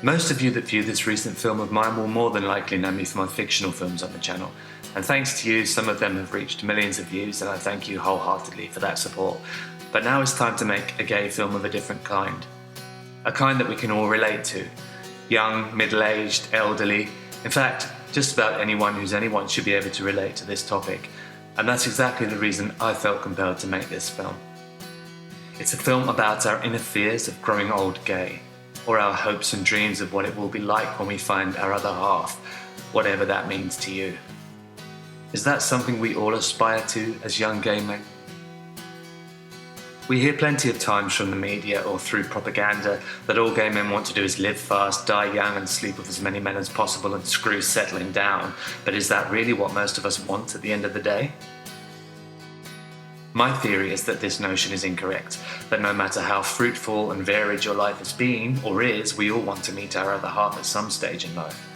Most of you that view this recent film of mine will more than likely know me for my fictional films on the channel, and thanks to you, some of them have reached millions of views, and I thank you wholeheartedly for that support. But now it's time to make a gay film of a different kind. A kind that we can all relate to. Young, middle-aged, elderly. In fact, just about anyone who's anyone should be able to relate to this topic. And that's exactly the reason I felt compelled to make this film. It's a film about our inner fears of growing old gay, or our hopes and dreams of what it will be like when we find our other half, whatever that means to you. Is that something we all aspire to as young gay men? We hear plenty of times from the media or through propaganda that all gay men want to do is live fast, die young and sleep with as many men as possible and screw settling down. But is that really what most of us want at the end of the day? My theory is that this notion is incorrect, that no matter how fruitful and varied your life has been, or is, we all want to meet our other half at some stage in life.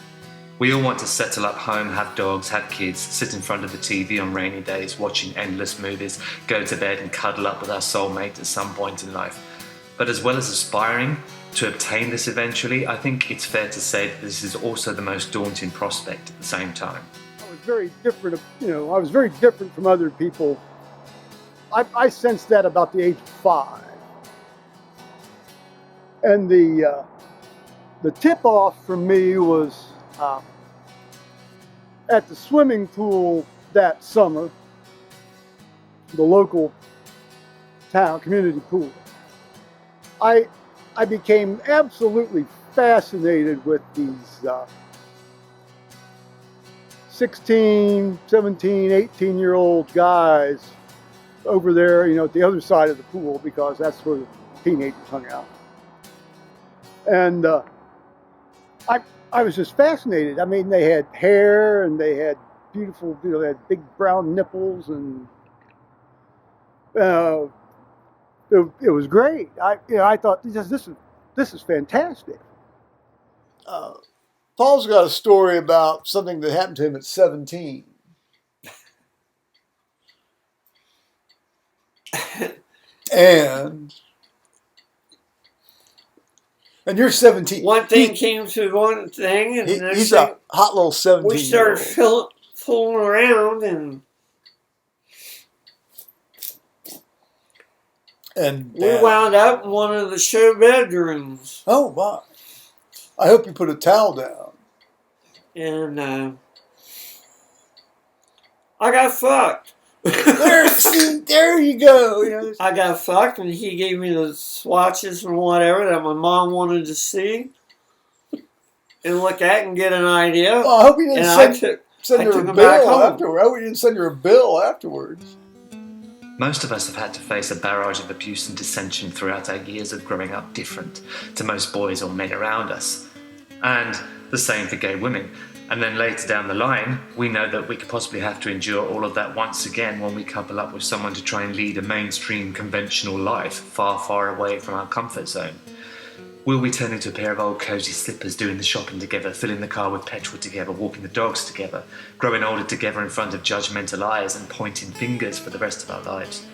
We all want to settle up home, have dogs, have kids, sit in front of the TV on rainy days, watching endless movies, go to bed and cuddle up with our soulmate at some point in life. But as well as aspiring to obtain this eventually, I think it's fair to say that this is also the most daunting prospect at the same time. I was very different, I was very different from other people. I sensed that about the age of 5. And the tip-off for me was at the swimming pool that summer, the local town community pool. I became absolutely fascinated with these 16, 17, 18-year-old guys over there, at the other side of the pool, because that's where the teenagers hung out. And I was just fascinated. I mean, they had hair and they had beautiful, they had big brown nipples, and it was great. I thought this is fantastic. Paul's got a story about something that happened to him at 17. And you're 17. One thing came to one thing, and he's a hot little 17. We started fooling around, and we wound up in one of the show bedrooms. Oh, wow. I hope you put a towel down. And I got fucked. There you go. I got fucked, and he gave me the swatches and whatever that my mom wanted to see and look at and get an idea. Well, I hope you didn't send her a bill afterwards. I hope you didn't send her a bill afterwards. Most of us have had to face a barrage of abuse and dissension throughout our years of growing up different to most boys or men around us. And the same for gay women. And then later down the line, we know that we could possibly have to endure all of that once again when we couple up with someone to try and lead a mainstream conventional life far, far away from our comfort zone. Will we turn into a pair of old cosy slippers doing the shopping together, filling the car with petrol together, walking the dogs together, growing older together in front of judgmental eyes and pointing fingers for the rest of our lives?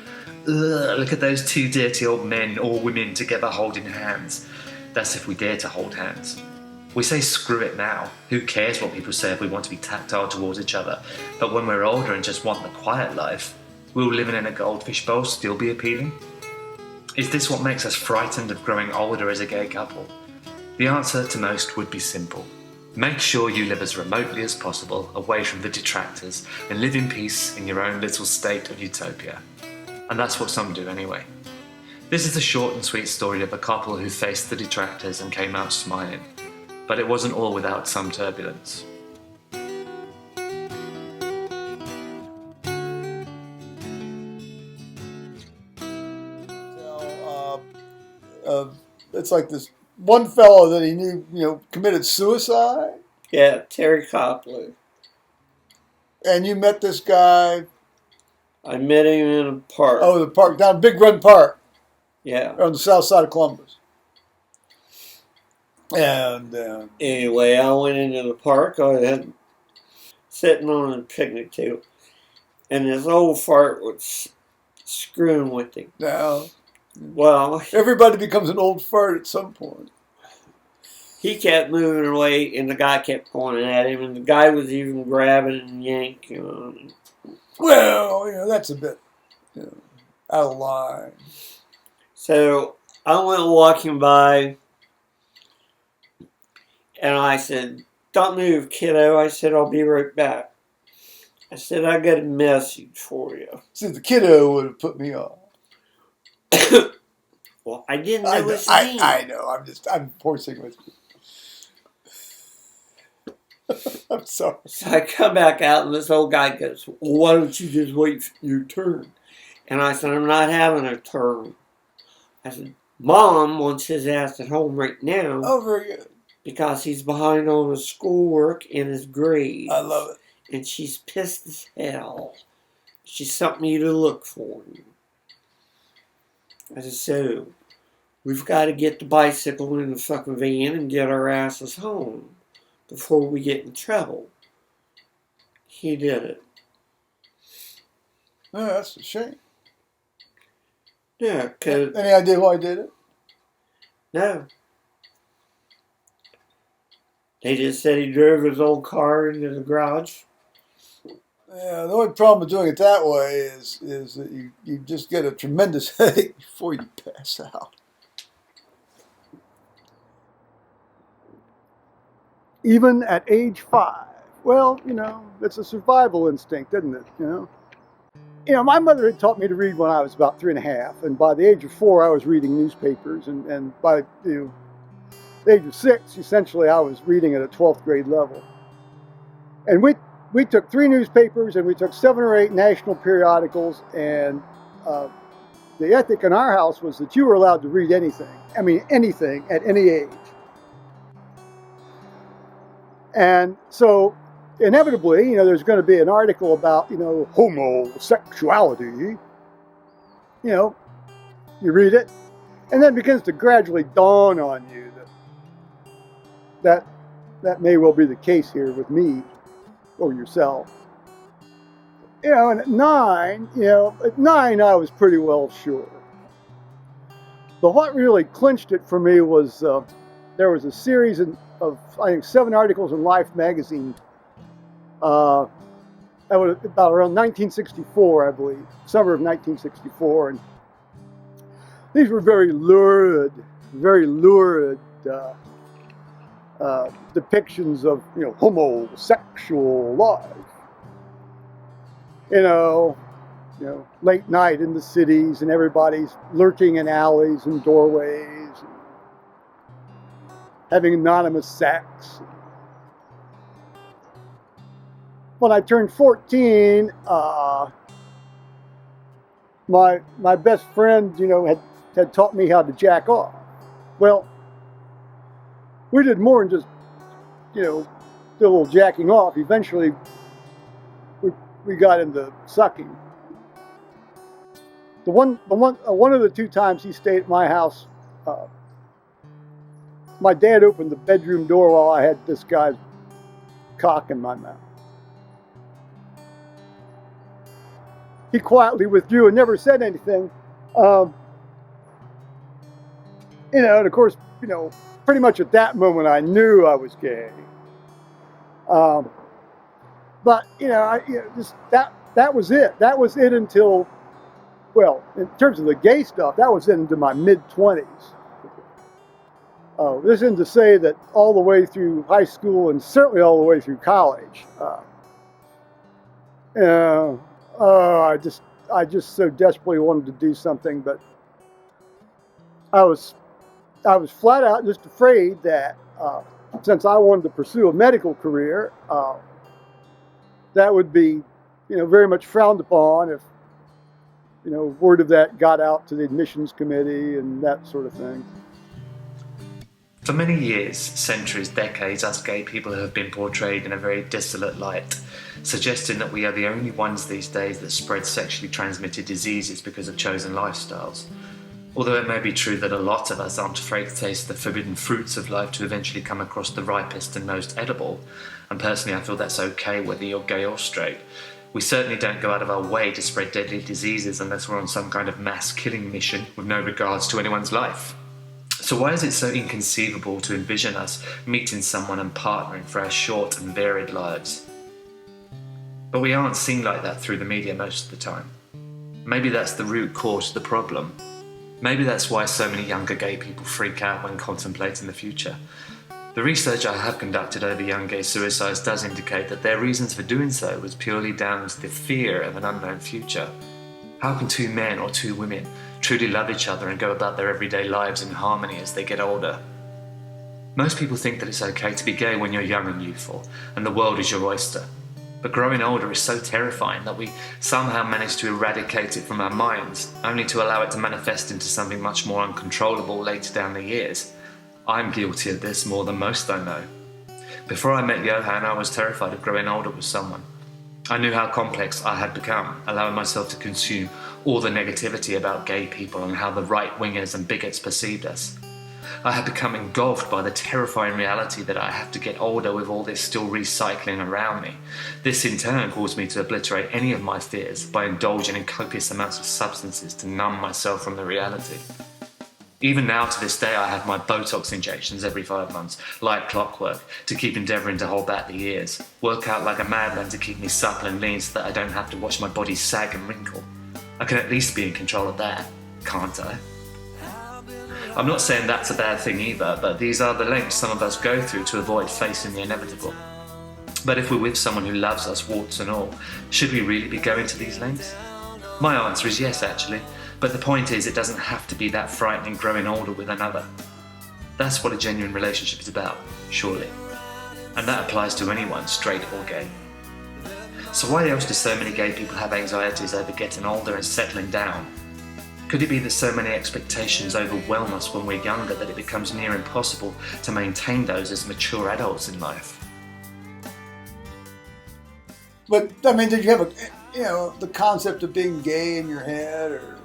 Ugh, look at those two dirty old men or women together holding hands. That's if we dare to hold hands. We say screw it now. Who cares what people say if we want to be tactile towards each other? But when we're older and just want the quiet life, will living in a goldfish bowl still be appealing? Is this what makes us frightened of growing older as a gay couple? The answer to most would be simple. Make sure you live as remotely as possible away from the detractors and live in peace in your own little state of utopia. And that's what some do anyway. This is a short and sweet story of a couple who faced the detractors and came out smiling. But it wasn't all without some turbulence. It's like this one fellow that he knew, committed suicide. Yeah, Terry Copley. And you met this guy? I met him in a park. Oh, the park, down Big Run Park. Yeah. On the south side of Columbus. And anyway, I went into the park. I had sitting on a picnic table, and this old fart was screwing with him. Now, well, everybody becomes an old fart at some point. he kept moving away, and the guy kept pointing at him, and the guy was even grabbing and yanking on him. Well, that's a bit out of line. So I went walking by, and I said, "Don't move, kiddo." I said, "I'll be right back." I said, "I got a message for you." See, the kiddo would have put me on. Well, I didn't know his name. I know. I'm forcing with you. I'm sorry. So I come back out, and this old guy goes, "Well, why don't you just wait for your turn?" And I said, "I'm not having a turn." I said, "Mom wants his ass at home right now." Oh, very good. Because he's behind on his schoolwork and his grades. I love it. And she's pissed as hell. She's something you to look for. I said, "So, we've got to get the bicycle in the fucking van and get our asses home before we get in trouble." He did it. No, that's a shame. Yeah, cause any idea why I did it? No. They just said he drove his old car into the garage. Yeah, the only problem with doing it that way is that you just get a tremendous headache before you pass out. Even at age 5. Well, it's a survival instinct, isn't it? My mother had taught me to read when I was about 3 and a half, and by the age of 4, I was reading newspapers, and by the age of 6, essentially, I was reading at a 12th grade level. And we took 3 newspapers, and we took 7 or 8 national periodicals, and the ethic in our house was that you were allowed to read anything. I mean, anything at any age. And so, inevitably, there's going to be an article about, homosexuality. You read it, and then it begins to gradually dawn on you that may well be the case here with me or yourself. And at 9, I was pretty well sure. But what really clinched it for me was there was a series of, I think, 7 articles in Life magazine. That was about around 1964, I believe, summer of 1964, and these were very lurid depictions of homosexual life. Late night in the cities, and everybody's lurking in alleys and doorways, and having anonymous sex. When I turned 14, my best friend, had taught me how to jack off. Well, we did more than just, do a little jacking off. Eventually, we got into sucking. One of the 2 times he stayed at my house, my dad opened the bedroom door while I had this guy's cock in my mouth. He quietly withdrew and never said anything. And of course, pretty much at that moment I knew I was gay. But that was it. That was it until, well, in terms of the gay stuff, that was into my mid-20s. This isn't to say that all the way through high school and certainly all the way through college. I just so desperately wanted to do something, but I was flat out just afraid that since I wanted to pursue a medical career, that would be, very much frowned upon if, word of that got out to the admissions committee and that sort of thing. For many years, centuries, decades, us gay people have been portrayed in a very dissolute light, suggesting that we are the only ones these days that spread sexually transmitted diseases because of chosen lifestyles. Although it may be true that a lot of us aren't afraid to taste the forbidden fruits of life to eventually come across the ripest and most edible, and personally I feel that's okay whether you're gay or straight, we certainly don't go out of our way to spread deadly diseases unless we're on some kind of mass killing mission with no regards to anyone's life. So why is it so inconceivable to envision us meeting someone and partnering for our short and varied lives? But we aren't seen like that through the media most of the time. Maybe that's the root cause of the problem. Maybe that's why so many younger gay people freak out when contemplating the future. The research I have conducted over young gay suicides does indicate that their reasons for doing so was purely down to the fear of an unknown future. How can two men or two women truly love each other and go about their everyday lives in harmony as they get older? Most people think that it's okay to be gay when you're young and youthful, and the world is your oyster. But growing older is so terrifying that we somehow manage to eradicate it from our minds, only to allow it to manifest into something much more uncontrollable later down the years. I'm guilty of this more than most I know. Before I met Johan, I was terrified of growing older with someone. I knew how complex I had become, allowing myself to consume all the negativity about gay people and how the right-wingers and bigots perceived us. I had become engulfed by the terrifying reality that I have to get older with all this still recycling around me. This in turn caused me to obliterate any of my fears by indulging in copious amounts of substances to numb myself from the reality. Even now to this day I have my Botox injections every 5 months, like clockwork, to keep endeavouring to hold back the years. Work out like a madman to keep me supple and lean so that I don't have to watch my body sag and wrinkle. I can at least be in control of that, can't I? I'm not saying that's a bad thing either, but these are the lengths some of us go through to avoid facing the inevitable. But if we're with someone who loves us, warts and all, should we really be going to these lengths? My answer is yes, actually, but the point is it doesn't have to be that frightening growing older with another. That's what a genuine relationship is about, surely. And that applies to anyone, straight or gay. So why else do so many gay people have anxieties over getting older and settling down? Could it be that so many expectations overwhelm us when we're younger that it becomes near impossible to maintain those as mature adults in life? But I mean, did you have the concept of being gay in your head, or?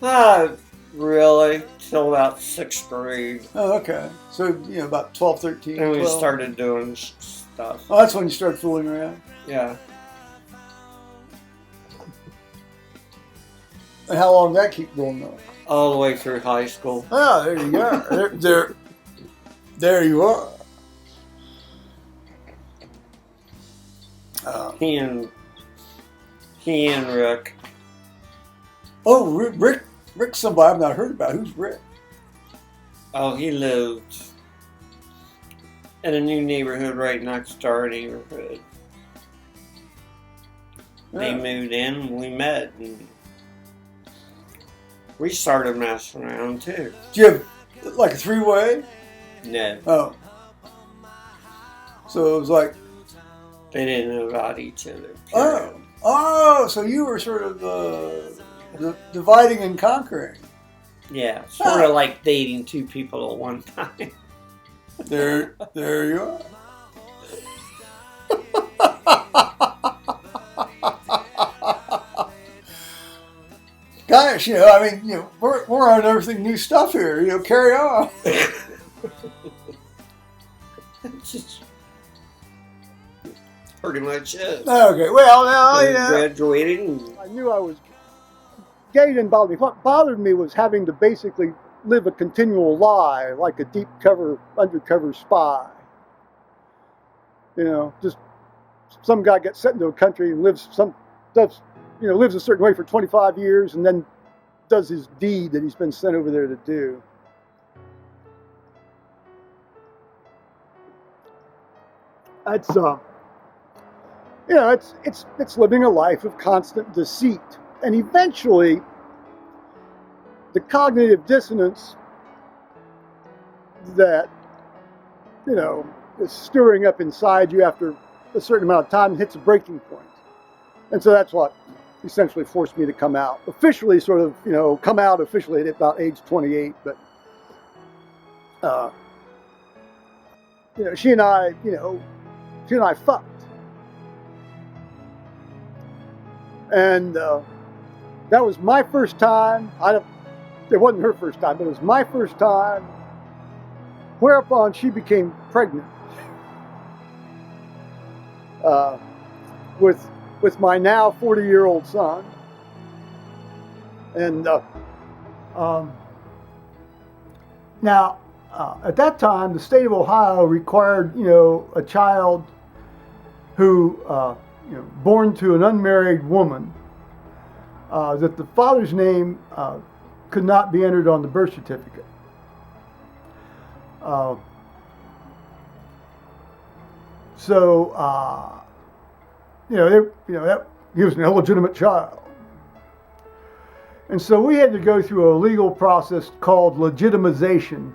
Not really, till about 6th grade. Oh, okay. So about 12, 13. And we 12. started doing stuff. Oh, that's when you started fooling around. Yeah. And how long did that keep going on? All the way through high school. Oh, there you go. there you are. He and Rick. Oh, Rick's somebody I've not heard about. Who's Rick? Oh, he lived in a new neighborhood right next to our neighborhood. They moved in, we met, and we started messing around too. Do you have like a 3-way? No, Oh. So it was like, they didn't know about each other. oh, so you were sort of dividing and conquering. Yeah, sort of like dating two people at one time. There you are. Gosh, we're on everything new stuff here. Carry on. Just pretty much it. Okay, well, now, Graduated and I knew I was gay didn't bother me. What bothered me was having to basically live a continual lie, like a deep cover, undercover spy. Just some guy gets sent into a country and lives a certain way for 25 years and then does his deed that he's been sent over there to do. That's it's living a life of constant deceit. And eventually, the cognitive dissonance that, is stirring up inside you after a certain amount of time hits a breaking point. And so that's what essentially forced me to come out. Officially, come out officially at about age 28. But, she and I fucked. And that was my first time. It wasn't her first time, but it was my first time. Whereupon she became pregnant with my now 40-year-old son. And Now, at that time, the state of Ohio required, a child who, born to an unmarried woman, that the father's name could not be entered on the birth certificate. That he was an illegitimate child. And so we had to go through a legal process called legitimization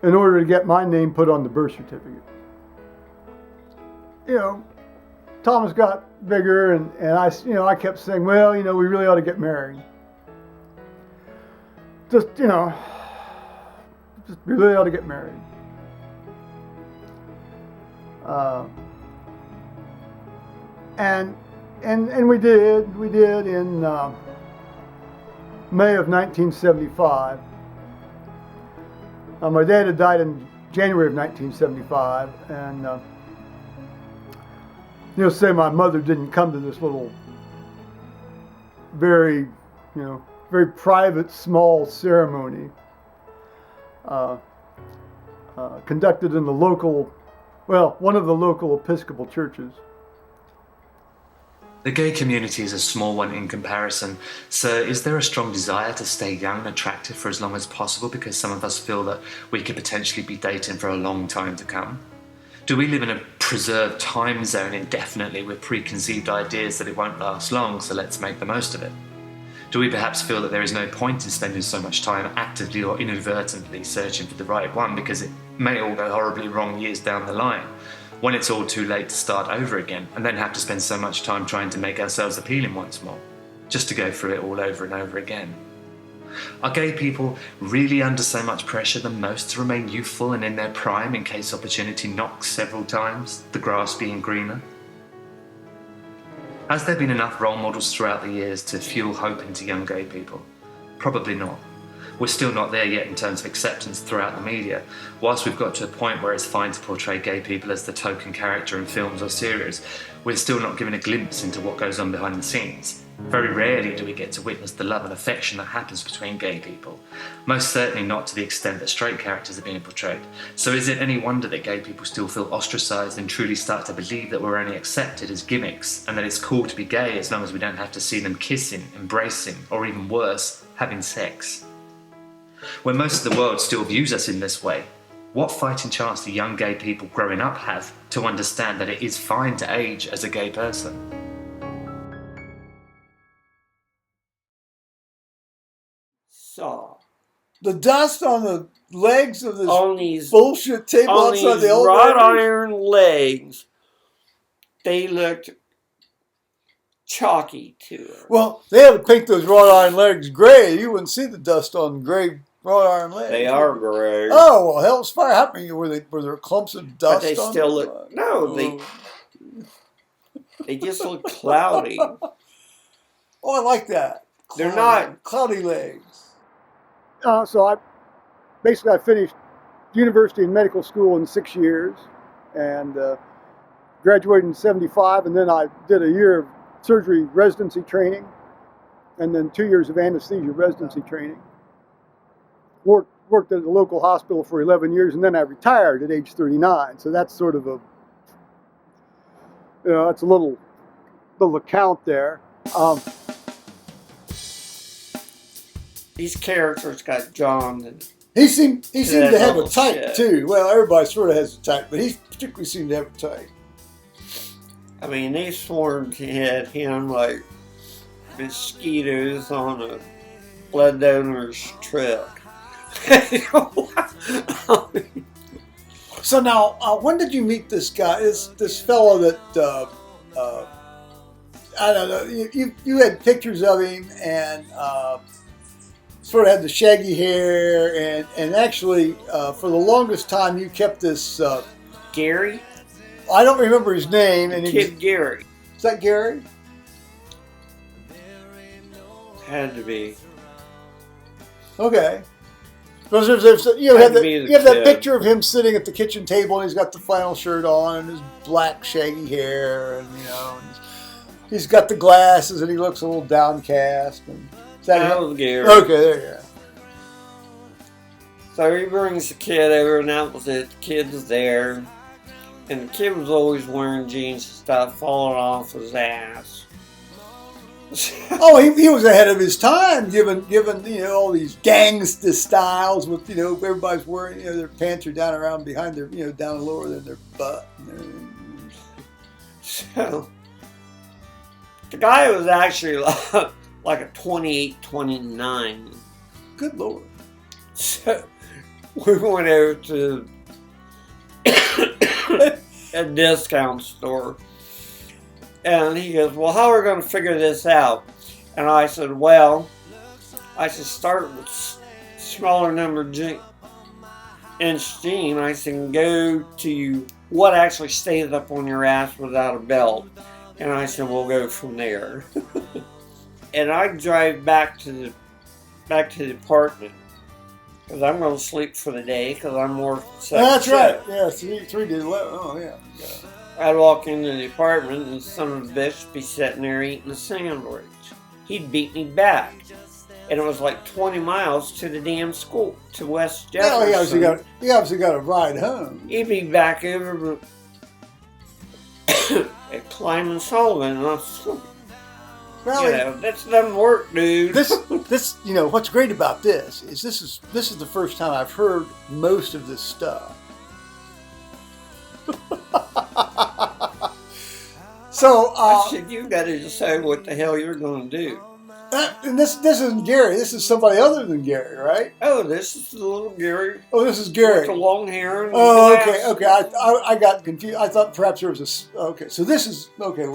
in order to get my name put on the birth certificate. Thomas got bigger, and I kept saying, well, we really ought to get married. Just really ought to get married. And we did. We did in May of 1975. My dad had died in January of 1975, and say my mother didn't come to this little, very private, small ceremony conducted in the local, one of the local Episcopal churches. The gay community is a small one in comparison, so is there a strong desire to stay young and attractive for as long as possible because some of us feel that we could potentially be dating for a long time to come? Do we live in a preserved time zone indefinitely with preconceived ideas that it won't last long, so let's make the most of it? Do we perhaps feel that there is no point in spending so much time actively or inadvertently searching for the right one because it may all go horribly wrong years down the line, when it's all too late to start over again and then have to spend so much time trying to make ourselves appealing once more, just to go through it all over and over again? Are gay people really under so much pressure than most to remain youthful and in their prime in case opportunity knocks several times, the grass being greener? Has there been enough role models throughout the years to fuel hope into young gay people? Probably not. We're still not there yet in terms of acceptance throughout the media. Whilst we've got to a point where it's fine to portray gay people as the token character in films or series, we're still not given a glimpse into what goes on behind the scenes. Very rarely do we get to witness the love and affection that happens between gay people. Most certainly not to the extent that straight characters are being portrayed. So is it any wonder that gay people still feel ostracised and truly start to believe that we're only accepted as gimmicks and that it's cool to be gay as long as we don't have to see them kissing, embracing, or even worse, having sex? When most of the world still views us in this way, what fighting chance do young gay people growing up have to understand that it is fine to age as a gay person? So, The dust on the legs of this on these bullshit table on outside these the wrought elevator. iron legs, they looked chalky to her. Well, they had to paint those wrought iron legs gray. You wouldn't see the dust on gray wrought iron legs. They are gray. Oh, well, hell's fire. How many were there clumps of dust But they on still them? look. No, they just look cloudy. Oh, I like that. They're not cloudy legs. So I finished university and medical school in 6 years, and graduated in '75, and then I did a year of surgery residency training, and then 2 years of anesthesia residency training. Worked at a local hospital for 11 years, and then I retired at age 39. So that's sort of that's a little account there. These characters got John and he seemed to have a type shit. too. Well, everybody sort of has a type, but he particularly seemed to have a type. I mean, they swarmed at him like mosquitoes on a blood donor's truck. So now, when did you meet this guy? This fellow that I don't know. You had pictures of him and sort of had the shaggy hair and actually for the longest time you kept this Gary? I don't remember his name. And Kid Gary. Is that Gary? Had to be. Okay. Because you have that picture of him sitting at the kitchen table and he's got the flannel shirt on and his black shaggy hair and he's got the glasses and he looks a little downcast. And, is that was Gary. Okay, there you So he brings the kid over, and that was it. The kid was there. And the kid was always wearing jeans and stuff, falling off his ass. Oh, he was ahead of his time, given all these gangsta styles with everybody's wearing their pants are down around behind their down lower than their butt. So the guy was actually like a 28, 29. Good Lord. So we went over to a discount store. And he goes, well, how are we going to figure this out? And I said, well, I should start with smaller number inch jean. I said, go to what actually stays up on your ass without a belt. And I said, we'll go from there. And I drive back to the apartment. Because I'm going to sleep for the day because I'm more That's right. Yeah, 3 to 11. Oh, yeah. I'd walk into the apartment and son of a bitch would be sitting there eating a sandwich. He'd beat me back. And it was like 20 miles to the damn school, to West Jefferson. Well, he obviously got a ride home. He'd be back over at Climbing Sullivan. And I was, Well, that doesn't work, dude. This, what's great about this is this is the first time I've heard most of this stuff. So I said, you got to decide what the hell you're going to do. And this isn't Gary. This is somebody other than Gary, right? Oh, this is the little Gary. Oh, this is Gary. With the long hair. And okay. I got confused. I thought perhaps there was okay. So this is okay.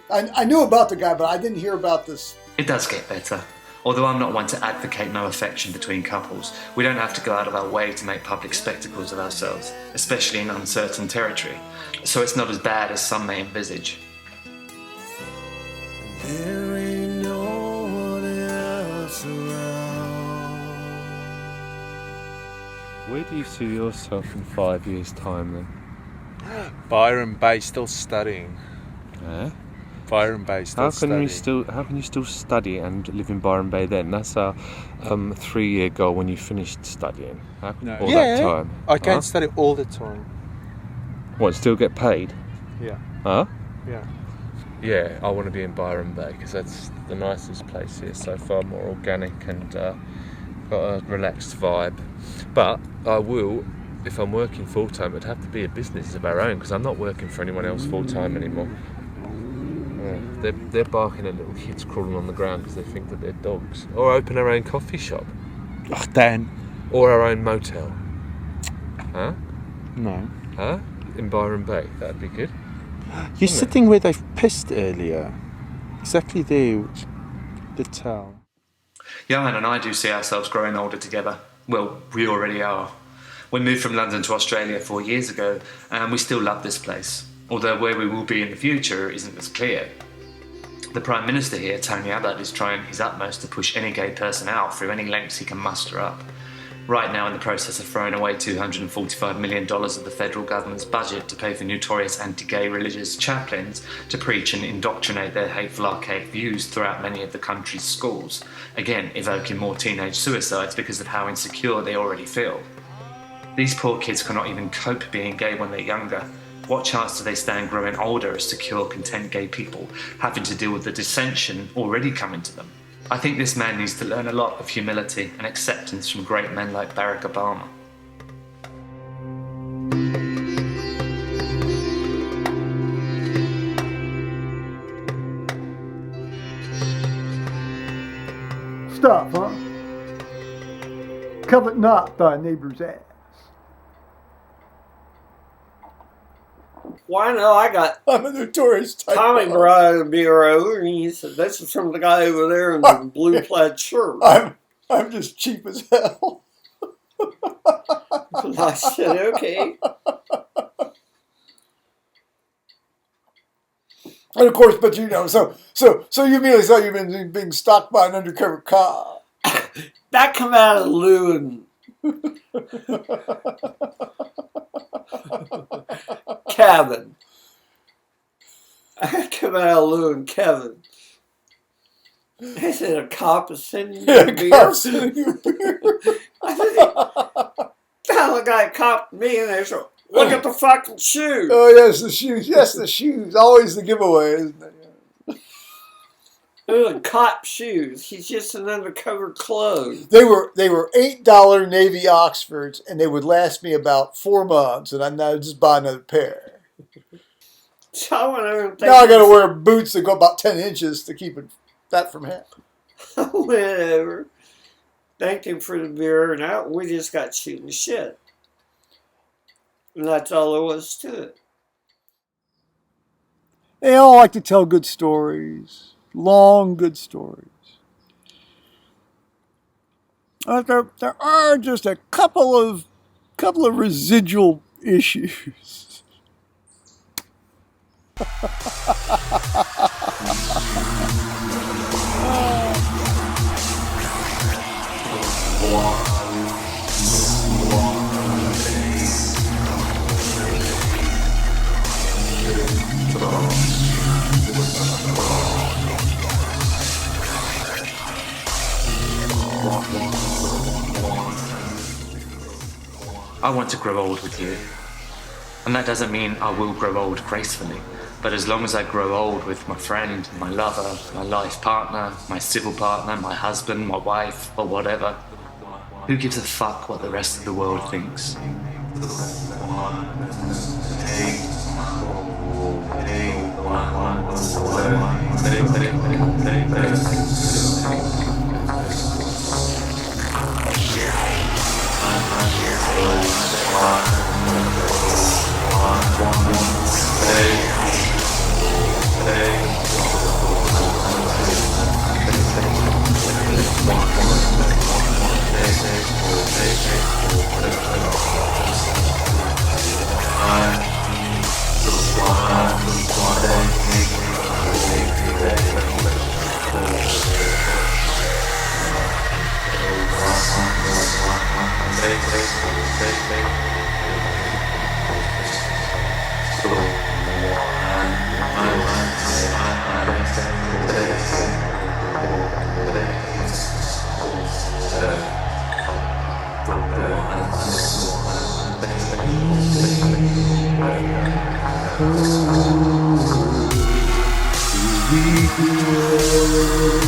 I knew about the guy, but I didn't hear about this. It does get better. Although I'm not one to advocate no affection between couples, we don't have to go out of our way to make public spectacles of ourselves, especially in uncertain territory. So it's not as bad as some may envisage. There ain't no one else around. Where do you see yourself in 5 years' time then? Byron Bay, still studying. Yeah. Byron Bay, still studying. How can you still study and live in Byron Bay then? That's our 3-year goal when you finished studying. How can all that time? I can't study all the time. What, still get paid? Yeah. Huh? Yeah. Yeah, I want to be in Byron Bay because that's the nicest place here, so far more organic and got a relaxed vibe. But I will, if I'm working full-time, it'd have to be a business of our own because I'm not working for anyone else full-time anymore. They're barking at little kids crawling on the ground because they think that they're dogs. Or open our own coffee shop. Oh, Dan. Or our own motel. Huh? No. Huh? In Byron Bay, that'd be good. You're sitting where they've pissed earlier. Exactly there, the town. Johan and I do see ourselves growing older together. Well, we already are. We moved from London to Australia 4 years ago, and we still love this place. Although where we will be in the future isn't as clear. The Prime Minister here, Tony Abbott, is trying his utmost to push any gay person out through any lengths he can muster up. Right now in the process of throwing away $245 million of the federal government's budget to pay for notorious anti-gay religious chaplains to preach and indoctrinate their hateful archaic views throughout many of the country's schools, again evoking more teenage suicides because of how insecure they already feel. These poor kids cannot even cope being gay when they're younger. What chance do they stand growing older as secure, content gay people, having to deal with the dissension already coming to them? I think this man needs to learn a lot of humility and acceptance from great men like Barack Obama. Stuff, huh? Covet not thy neighbor's ass. Why no? I got I'm a notorious type. Tommy brought a beer over, and he said, "This is from the guy over there in the blue plaid shirt." I'm just cheap as hell. And I said, "Okay." And of course, but so you immediately thought you've been being stalked by an undercover cop. That come out of Lou and Kevin. I come out of Lou and Kevin. They said a cop is sending you Yeah, a beer. cops sending you beer. I said, the guy copped me and they said, look at the fucking shoes. Oh yes, the shoes. Yes, the shoes. Always the giveaway, isn't it? Those are cop shoes. He's just an undercover clothes. They were $8 Navy Oxfords, and they would last me about 4 months, and I just buy another pair. So I went over and Now I got to wear boots that go about 10 inches to keep that from happening. I went over, thanked him for the beer, and we just got shooting shit. And that's all there was to it. They all like to tell good stories, long good stories. There are just a couple of residual issues. I want to grow old with you. And that doesn't mean I will grow old gracefully, but as long as I grow old with my friend, my lover, my life partner, my civil partner, my husband, my wife, or whatever, who gives a fuck what the rest of the world thinks? We